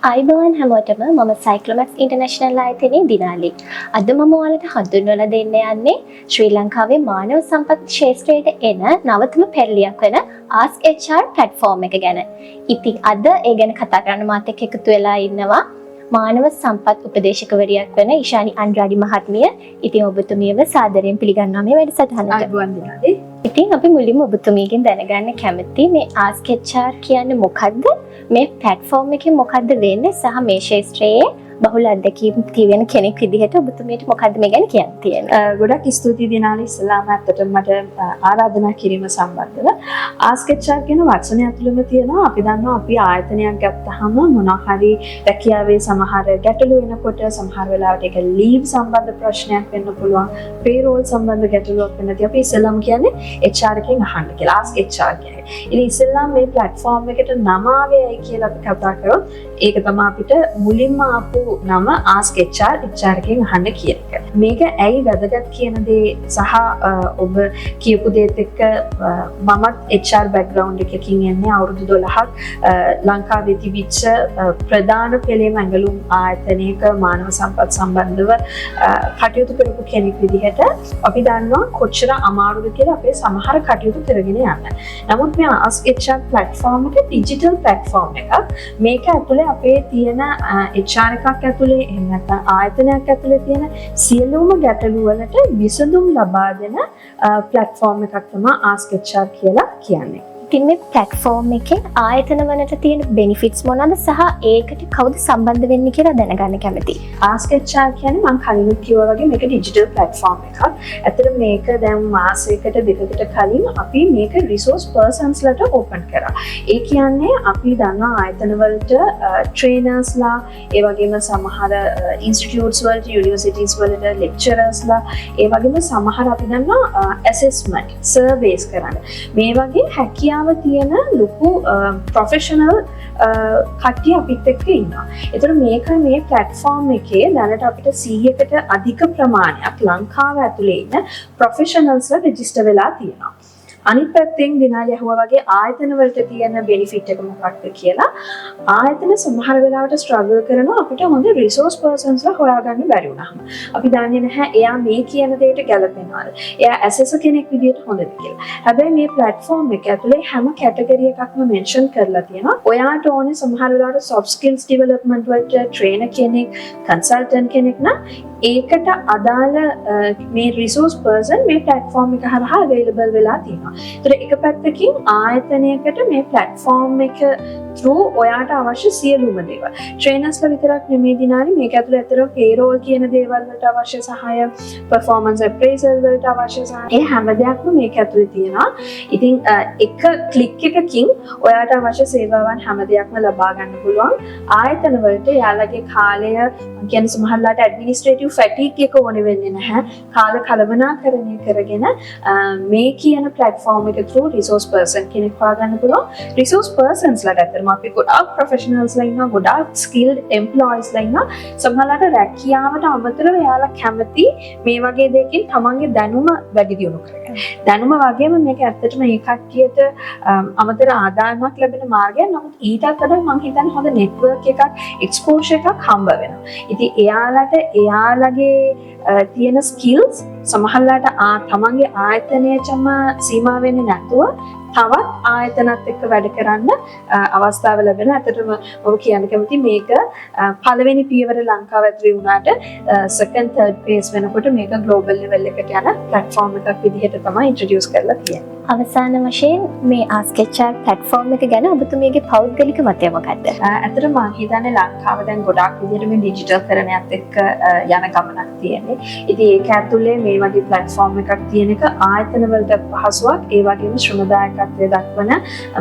අයිබෝන් හැමෝටම මම සයික්ලොමැක්ස් ඉන්ටර්නැෂනල් ආයතනයේ දිනාලි. අද මම ඔයාලට හඳුන්වලා දෙන්න යන්නේ ශ්‍රී ලංකාවේ මානව සම්පත් ක්ෂේත්‍රයට එන නවතම පෙරලියක් වෙන Ask HR platform එක ගැන. ඉතින් අද ඒ ගැන කතා කරන්න මාත් එක්ක එකතු වෙලා ඉන්නවා මානව සම්පත් උපදේශකවරියක් වෙන ඉෂානි අන්රාඩි මහත්මිය. ඉතින් ඔබතුමියව සාදරයෙන් පිළිගන්නවා මේ වැඩසටහනට. අයිබෝන් දිනාලි. ඉතින් අපි මුලින්ම ඔබතුමියගෙන් දැනගන්න කැමතියි මේ Ask HR කියන්නේ මොකක්ද? මේ platform එකේ මොකද්ද වෙන්නේ සහ මේ ශාස්ත්‍රයේ බහුල අධ්‍යක්ීම් තියෙන කෙනෙක් විදිහට ඔබතුමියට මොකද්ද මේ ගැන කියන්න තියෙන්නේ? ගොඩක් ස්තුතියි දිනාලි. ඉස්ලාම ඇත්තටම මට ආරාධනා කිරීම සම්බන්ධව Ask HR කියන වචනය ඇතුළෙම තියෙනවා අපි දන්නවා අපි ආයතනයක් ගත්තාම මොනවා හරි රැකියාවේ සමහර ගැටලු වෙනකොට සමහර වෙලාවට ඒක ලීව් සම්බන්ධ ප්‍රශ්නයක් වෙන්න පුළුවන් payroll සම්බන්ධ ගැටලුවක් වෙනදී අපි ඉස්ලාම කියන්නේ HR එකෙන් අහන්න කියලා Ask HR කියන්නේ. ඉතින් ඉස්ලාම මේ platform එකට නම ආවේයි කියලා අපි කතා කරොත් ඒක තමයි අපිට මුලින්ම ආපු නම Ask HR එකෙන් අහන්න කියන එක. මේක ඇයි වැදගත් කියන දේ සහ ඔබ කියපු දේත් එක්ක මමත් HR background එකකින් එන්නේ අවුරුදු 12ක් ලංකාවේ තිබිච්ච ප්‍රධාන පෙළේ මැඟලුම් ආයතනයක මානව සම්පත් සම්බන්ධව කටයුතු කරපු කෙනෙක් විදිහට අපි දන්නවා කොච්චර අමාරුද කියලා අපේ සමහර කටයුතු කරගෙන යන්න. නමුත් මේ Ask HR platform එක digital platform එකක්. මේක ඇතුලේ අපේ තියෙන HR එකක් ඇතුලේ එහෙම නැත්නම් ආයතනයක් ඇතුලේ තියෙන සියලුම ගැටලු වලට විසඳුම් ලබා දෙන platform එකක් තමයි Ask HR කියලා කියන්නේ. ඉතින් මේ platform එකේ ආයතන වලට තියෙන benefits මොනවාද සහ ඒකට කවුද සම්බන්ධ වෙන්නේ කියලා දැනගන්න කැමතියි. Ask HR කියන්නේ මම කලින් කිව්වා වගේ මේක digital platform එකක්. ඇත්තට මේක දැන් මාසයකට දෙකකට කලින් අපි මේක resource persons ලට open කරා. ඒ කියන්නේ අපි දන්නා ආයතන වලට trainers ලා ඒ වගේම සමහර institutes වලට universities වලට lecturers ලා ඒ වගේම සමහර අපි දන්නා assessment surveys කරන්න. මේ වගේ හැකියාව තියෙන ලොකු ප්‍රොෆෙෂනල් කට්ටිය අපිත් එක්ක ඉන්නවා. ඒතර මේක මේ platform එකේ දැනට අපිට 100කට අධික ප්‍රමාණයක් ලංකාව ඇතුලේ ඉන්න ප්‍රොෆෙෂනල්ස්ලා රෙජිස්ටර් වෙලා තියෙනවා. අනිත් පැත්තෙන් දිනාලි අහුවා වගේ ආයතන වලට තියෙන බෙනිෆිට් එක මොකක්ද කියලා ආයතන සමහර වෙලාවට ස්ට්‍රගල් කරනවා අපිට හොඳ රිසෝස් පර්සන්ස්ලා හොයාගන්න බැරි වුණාම. අපි දන්නේ නැහැ එයා මේ කියන දෙයට ගැලපෙනවද? එයා ඇසෙසර් කෙනෙක් විදියට හොඳද කියලා. හැබැයි මේ platform එක ඇතුලේ හැම කැටගරි එකක්ම මෙන්ෂන් කරලා තියෙනවා. ඔයාට ඕනේ සමහර වෙලාවට soft skills development වලට trainer කෙනෙක්, consultant කෙනෙක් නම් ඒකට අදාළ මේ රිසෝස් පර්සන් මේ platform එක හරහා available වෙලා තියෙනවා. ඒතර එක පැත්තකින් ආයතනයකට මේ platform එක through ඔයාට අවශ්‍ය සියලුම දේවල්. trainers ලා විතරක් නෙමෙයි දිනාලි මේක ඇතුළේ ඇතර payroll කියන දේවල් වලට අවශ්‍ය සහාය, performance appraisal වලට අවශ්‍ය සහාය. ඒ හැම දෙයක්ම මේක ඇතුළේ තියෙනවා. ඉතින් එක ක්ලික් එකකින් ඔයාට අවශ්‍ය සේවාවන් හැම දෙයක්ම ලබා ගන්න පුළුවන්. ආයතන වලට යාළගේ කාලය කියන්නේ සමහරලාට administrative fatigue එක ඕනේ වෙන්නේ නැහැ. කාල කළමනාකරණය කරගෙන මේ කියන platform එක through resource person කෙනෙක් හොයාගන්න පුළුවන්. resource persons ලාට ඇත්තටම අපි ගොඩාක් professionals ලා ඉන්නවා, ගොඩාක් skilled employees ලා ඉන්නවා. සමහරලාට රැකියාවට අමතරව යාලා කැමති මේ වගේ දෙයකින් තමන්ගේ දැනුම වැඩි දියුණු කරගන්න. දැනුම වගේම මේක ඇත්තටම මේ කට්ටියට අමතර ආදායමක් ලැබෙන මාර්ගයක්. නමුත් ඊටත් වඩා මම හිතන්නේ හොඳ network එකක්, exposure එකක් හම්බ වෙනවා. ඉතින් එයාලට එයාලගේ තියෙන skills සමහරලාට තමන්ගේ ආයතනයටම සීමා වෙන්නේ නැතුව තවත් ආයතනත් එක්ක වැඩ කරන්න අවස්ථාව ලැබෙනවා. ඇත්තටම ඔබ කියන්න කැමති මේක පළවෙනි පියවර ලංකාව ඇතුලේ වුණාට second third phase වෙනකොට මේක global level එකට යන platform එකක් විදිහට තමයි introduce කරලා තියෙන්නේ. අවසාන වශයෙන් මේ Ask HR platform එක ගැන ඔබතුමියගේ පෞද්ගලික මතය මොකක්ද? ඇත්තටම මම හිතන්නේ ලංකාව දැන් ගොඩාක් විදිහට මේ ඩිජිටල් කරණයත් එක්ක යන ගමනක් තියෙන්නේ. ඉතින් ඒක ඇතුලේ මේ වගේ platform එකක් තියෙන එක ආයතන වලට පහසුවක්, ඒ වගේම ශ්‍රමදායකත්වය දක්වන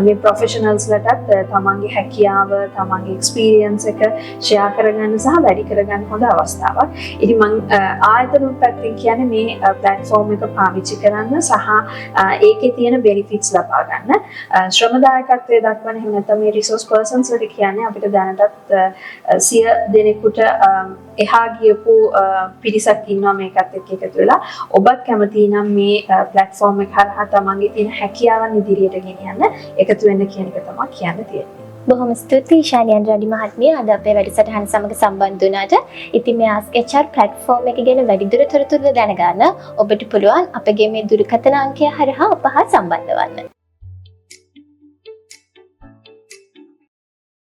මේ professionals ලටත් තමන්ගේ හැකියාව, තමන්ගේ experience එක share කරගන්න සහ වැඩි කරගන්න හොඳ අවස්ථාවක්. ඉතින් මම ආයතන පැත්තෙන් කියන්නේ මේ platform එක පාවිච්චි කරන්න සහ ඒකේ තියෙන benefits ලබා ගන්න. ශ්‍රමදායකත්වයේ දක්වන එහෙම නැත්නම් මේ resource persons වලට කියන්නේ අපිට දැනටත් 100 දෙනෙකුට එහා ගියපු පිරිසක් ඉන්නවා මේකත් එක්ක එකතු වෙලා. ඔබත් කැමති නම් මේ platform එක හරහා තමන්ගේ තියෙන හැකියාවන් ඉදිරියට ගෙනියන්න එකතු වෙන්න කියන එක තමයි කියන්න තියෙන්නේ. බොහොම ස්තුතියි ශාලියන් රඩි මහත්මිය අද අපේ වැඩසටහන සමග සම්බන්ධ වුණාට. ඉතින් මේ Ask HR platform එක ගැන වැඩිදුර තොරතුරු දැනගන්න ඔබට පුළුවන් අපගේ මේ දුරකථන අංකය හරහා අප හා සම්බන්ධ වන්න.